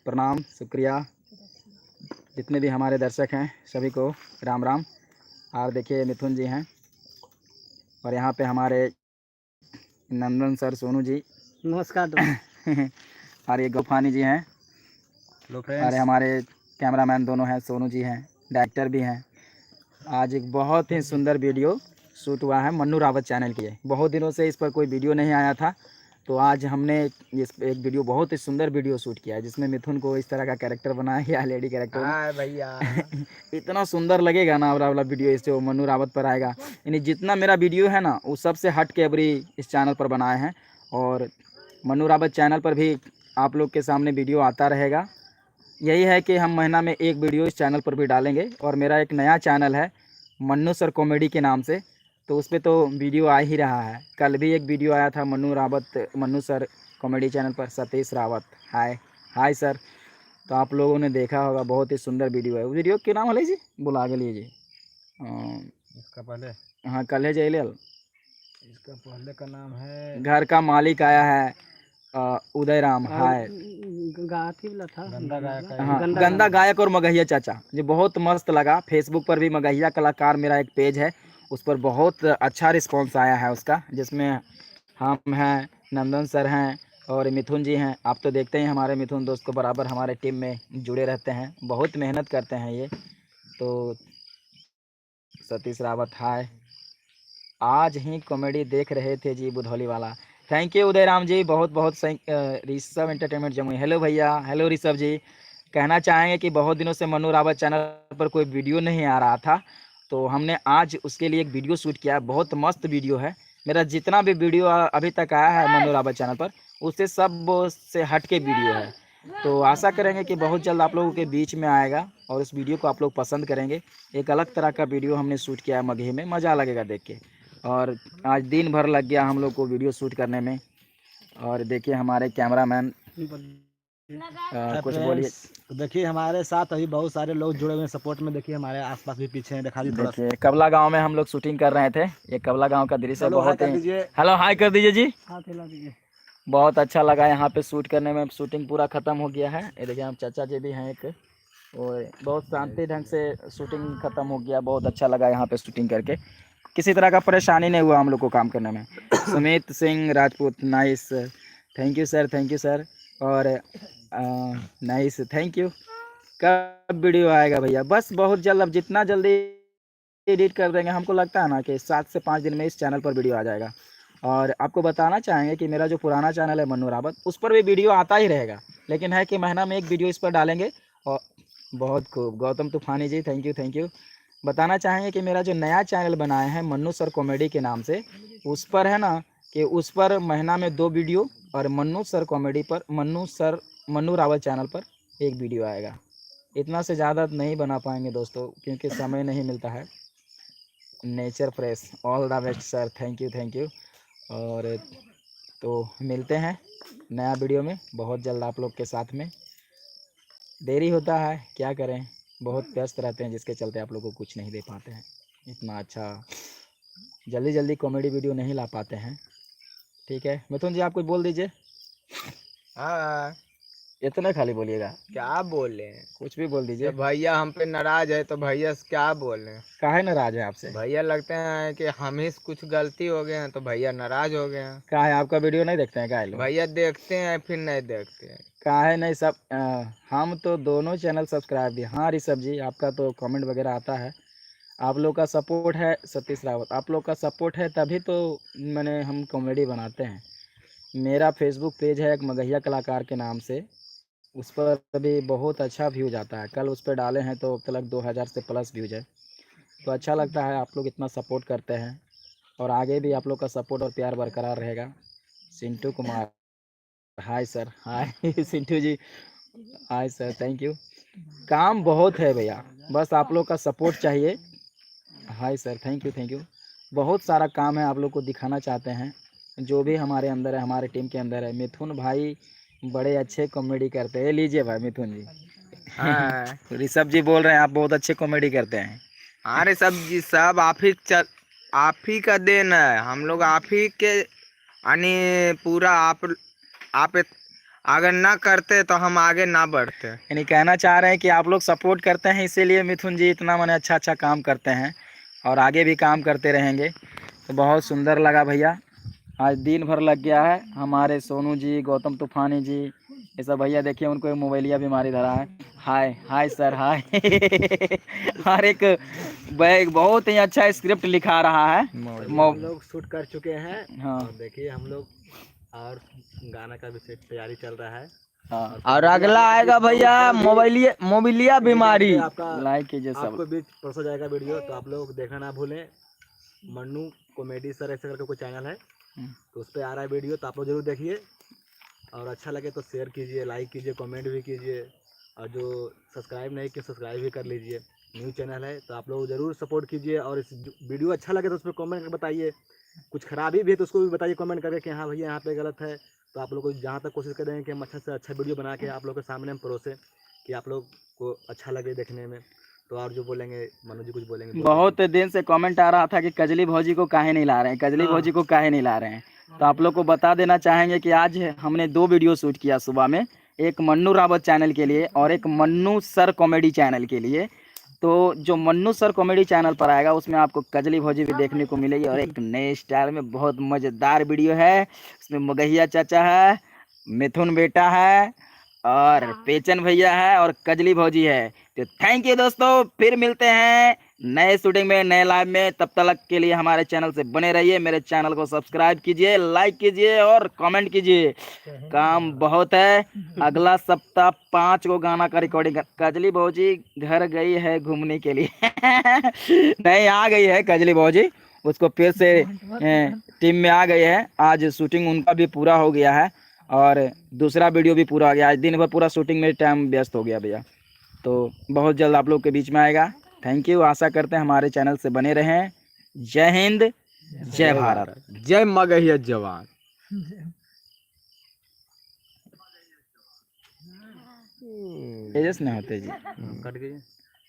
प्रणाम, शुक्रिया। जितने भी हमारे दर्शक हैं सभी को राम राम। और देखिए मिथुन जी हैं और यहाँ पे हमारे नंदन सर, सोनू जी नमस्कार दोस्त। और ये गोफानी जी हैं। हेलो और फ्रेंड्स। हमारे कैमरामैन दोनों हैं, सोनू जी हैं, डायरेक्टर भी हैं। आज एक बहुत ही सुंदर वीडियो शूट हुआ है मन्नू रावत चैनल की है। बहुत दिनों से इस पर कोई वीडियो नहीं आया था, तो आज हमने इस एक वीडियो, बहुत ही सुंदर वीडियो शूट किया है जिसमें मिथुन को इस तरह का कैरेक्टर बनाया गया, लेडी कैरेक्टर में। भैया इतना सुंदर लगेगा ना वाला वीडियो इससे मन्नू रावत पर आएगा। यानी जितना मेरा वीडियो है ना वो सबसे हट के अबरी इस चैनल पर बनाए हैं। और मन्नू रावत चैनल पर भी आप लोग के सामने वीडियो आता रहेगा। यही है कि हम महीना में एक वीडियो इस चैनल पर भी डालेंगे। और मेरा एक नया चैनल है मन्नू सर कॉमेडी के नाम से, तो उस पर तो वीडियो आ ही रहा है। कल भी एक वीडियो आया था मन्नू सर कॉमेडी चैनल पर, सतीश रावत। हाय हाय सर। तो आप लोगों ने देखा होगा, बहुत ही सुंदर वीडियो है। वीडियो के नाम है जी, बुला के लिए जी। इसका पहले, हाँ कल है जयलेल। इसका पहले का नाम है घर का मालिक आया है, उदय राम। हाय हाँ, गंदा गायक और मगहिया चाचा जी, बहुत मस्त लगा। फेसबुक पर भी मगहिया कलाकार मेरा एक पेज है, उस पर बहुत अच्छा रिस्पांस आया है उसका, जिसमें हम हैं, नंदन सर हैं और मिथुन जी हैं। आप तो देखते हैं हमारे मिथुन दोस्त को बराबर हमारे टीम में जुड़े रहते हैं, बहुत मेहनत करते हैं ये। तो सतीश रावत हाय। आज ही कॉमेडी देख रहे थे जी, बुधौली वाला। थैंक यू उदय राम जी, बहुत बहुत ऋषभ एंटरटेनमेंट जमुई। हेलो भैया, हेलो ऋषभ जी। कहना चाहेंगे कि बहुत दिनों से मन्नू रावत चैनल पर कोई वीडियो नहीं आ रहा था, तो हमने आज उसके लिए एक वीडियो शूट किया है। बहुत मस्त वीडियो है। मेरा जितना भी वीडियो अभी तक आया है मन्नू रावत चैनल पर, उससे सब से हट के वीडियो है। तो आशा करेंगे कि बहुत जल्द आप लोगों के बीच में आएगा और उस वीडियो को आप लोग पसंद करेंगे। एक अलग तरह का वीडियो हमने शूट किया है मगही में, मज़ा लगेगा देख के। और आज दिन भर लग गया हम लोग को वीडियो शूट करने में। और देखिए हमारे कैमरामैन, कुछ बोलिए। देखिए हमारे साथ अभी बहुत सारे लोग जुड़े हुए हैं सपोर्ट में। देखिए हमारे आसपास भी पीछे हैं, दिखा दीजिए थोड़ा सा। देखिए कबला गांव में हम लोग शूटिंग कर रहे थे। ये कबला गांव का दृश्य हेलो हाय बहुत कर ही, दीजिए। हेलो हाय कर दीजिए जी। हाथ हिला दीजिए। बहुत अच्छा लगा यहाँ पे शूट करने में। शूटिंग पूरा ख़त्म हो गया है। ये देखिए हम चाचा जी भी हैं एक, और बहुत शांति ढंग से शूटिंग ख़त्म हो गया। बहुत अच्छा लगा यहाँ पे शूटिंग करके, किसी तरह का परेशानी नहीं हुआ हम लोग को काम करने में। Sumit Singh Rajput, nice, thank you sir, thank you sir. और नाइस, थैंक यू। कब वीडियो आएगा भैया? बस बहुत जल्द, अब जितना जल्दी एडिट कर देंगे। हमको लगता है ना कि 7 से 5 दिन में इस चैनल पर वीडियो आ जाएगा। और आपको बताना चाहेंगे कि मेरा जो पुराना चैनल है मन्नू रावत, उस पर भी वीडियो आता ही रहेगा, लेकिन है कि महीना में एक वीडियो इस पर डालेंगे। और बहुत खूब, गौतम तूफानी जी, थैंक यू, थैंक यू। बताना चाहेंगे कि मेरा जो नया चैनल बनाया है मन्नू सर कॉमेडी के नाम से, उस पर है ना कि उस पर महीना में 2 वीडियो, और मन्नू सर कॉमेडी पर, मन्नू रावत चैनल पर एक वीडियो आएगा। इतना से ज़्यादा नहीं बना पाएंगे दोस्तों, क्योंकि समय नहीं मिलता है। Nature fresh, all the best sir, thank you, thank you. और तो मिलते हैं नया वीडियो में बहुत जल्द आप लोग के साथ में। देरी होता है, क्या करें, बहुत व्यस्त रहते हैं, जिसके चलते आप लोग को कुछ नहीं दे पाते हैं। इतना अच्छा जल्दी जल्दी कॉमेडी वीडियो नहीं ला पाते हैं। ठीक है मिथुन जी, आप कुछ बोल दीजिए। हाँ, इतना खाली बोलिएगा, क्या बोल रहे हैं? कुछ भी बोल दीजिए। जब भैया हम पे नाराज है तो भैया से क्या बोल रहे हैं? काहे नाराज है आपसे? भैया लगते हैं कि हम ही से कुछ गलती हो गए हैं तो भैया नाराज हो गए हैं। काहे आपका वीडियो नहीं देखते हैं काहे लोग? भैया देखते हैं फिर नहीं देखते हैं। काहे नहीं, सब हम तो दोनों चैनल सब्सक्राइब भी। हाँ ऋषभ जी, आपका तो कमेंट वगैरह आता है। आप लोग का सपोर्ट है, सतीश रावत, आप लोग का सपोर्ट है तभी तो मैंने हम कॉमेडी बनाते हैं। मेरा फेसबुक पेज है एक मगहिया कलाकार के नाम से, उस पर अभी बहुत अच्छा व्यूज आता है। कल उस पर डाले हैं तो अब तक 2000 से प्लस व्यूज है। तो अच्छा लगता है, आप लोग इतना सपोर्ट करते हैं, और आगे भी आप लोग का सपोर्ट और प्यार बरकरार रहेगा। Sintu Kumar, hi sir, hi Sintu ji, hi sir, thank you. काम बहुत है भैया, बस आप लोग का सपोर्ट चाहिए। हाय sir, thank you, thank you. बहुत सारा काम है, आप लोग को दिखाना चाहते हैं जो भी हमारे अंदर है, हमारे टीम के अंदर है। मिथुन भाई बड़े अच्छे कॉमेडी करते हैं। लीजिए भाई मिथुन जी। हाँ ऋषभ जी बोल रहे हैं आप बहुत अच्छे कॉमेडी करते हैं। अरे सब जी, सब आप ही का देन है। हम लोग आप ही के यानी पूरा आप अगर ना करते तो हम आगे ना बढ़ते। यानी कहना चाह रहे हैं कि आप लोग सपोर्ट करते हैं, इसीलिए मिथुन जी इतना माने अच्छा अच्छा काम करते हैं और आगे भी काम करते रहेंगे। तो बहुत सुंदर लगा भैया, आज दिन भर लग गया है। हमारे सोनू जी, गौतम तूफानी जी, ये सब भैया देखिए उनको एक मोबाइलिया बीमारी धरा है। हाय हाय सर हाय। हर एक बैग बहुत ही अच्छा स्क्रिप्ट लिखा रहा है। हम लोग शूट कर चुके हैं। हाँ। और देखिए हम लोग और गाना का भी सेट तैयारी चल रहा है। हाँ। और अगला आएगा भैया मोबिलिया बीमारी। आपका लाइक कीजिए सब। आपको भी परसों जाएगा वीडियो, तो आप लोग देखना ना भूलें। मन्नू कॉमेडी सर ऐसे करके कोई चैनल है, तो उस पर आ रहा है वीडियो, तो आप लोग जरूर देखिए। और अच्छा लगे तो शेयर कीजिए, लाइक कीजिए, कमेंट भी कीजिए। और जो सब्सक्राइब नहीं किए सब्सक्राइब भी कर लीजिए। न्यू चैनल है तो आप लोग ज़रूर सपोर्ट कीजिए। और इस वीडियो अच्छा लगे तो उस पर कॉमेंट करके बताइए। कुछ खराबी भी है तो उसको भी बताइए कमेंट करके कि हाँ भैया यहाँ पे गलत है। तो आप लोग को जहाँ तक कोशिश करेंगे कि हम अच्छा से अच्छा वीडियो बना के आप लोग के सामने हम परोसे, कि आप लोग को अच्छा लगे देखने में। तो और जो बोलेंगे मनोज जी कुछ बोलेंगे? बहुत दिन से कमेंट आ रहा था कि कजली भौजी को काहे नहीं ला रहे हैं, कजली हाँ। भौजी को काहे नहीं ला रहे हैं। तो आप लोग को बता देना चाहेंगे कि आज हमने 2 वीडियो शूट किया सुबह में, एक मन्नू रावत चैनल के लिए और एक मन्नू सर कॉमेडी चैनल के लिए। तो जो मन्नू सर कॉमेडी चैनल पर आएगा उसमें आपको कजली भौजी भी देखने को मिलेगी और एक नए स्टाइल में बहुत मज़ेदार वीडियो है। उसमें मगहिया चाचा है, मिथुन बेटा है और पेचन भैया है और कजली भौजी है। तो थैंक यू दोस्तों, फिर मिलते हैं नए शूटिंग में, नए लाइव में। तब तक के लिए हमारे चैनल से बने रहिए। मेरे चैनल को सब्सक्राइब कीजिए, लाइक कीजिए और कमेंट कीजिए। काम बहुत है। अगला सप्ताह 5 को गाना का रिकॉर्डिंग। कजली भौजी घर गई है घूमने के लिए। नहीं, आ गई है कजली भौजी, उसको फिर से टीम में आ गई है। आज शूटिंग उनका भी पूरा हो गया है और दूसरा वीडियो भी पूरा हो गया। आज दिन भर पूरा शूटिंग में टाइम व्यस्त हो गया भैया। तो बहुत जल्द आप लोग के बीच में आएगा। थैंक यू, आशा करते हैं हमारे चैनल से बने रहें। जय हिंद, जय भारत, जय मगहिया जवान। तेजस नहीं होते जी। कट गई।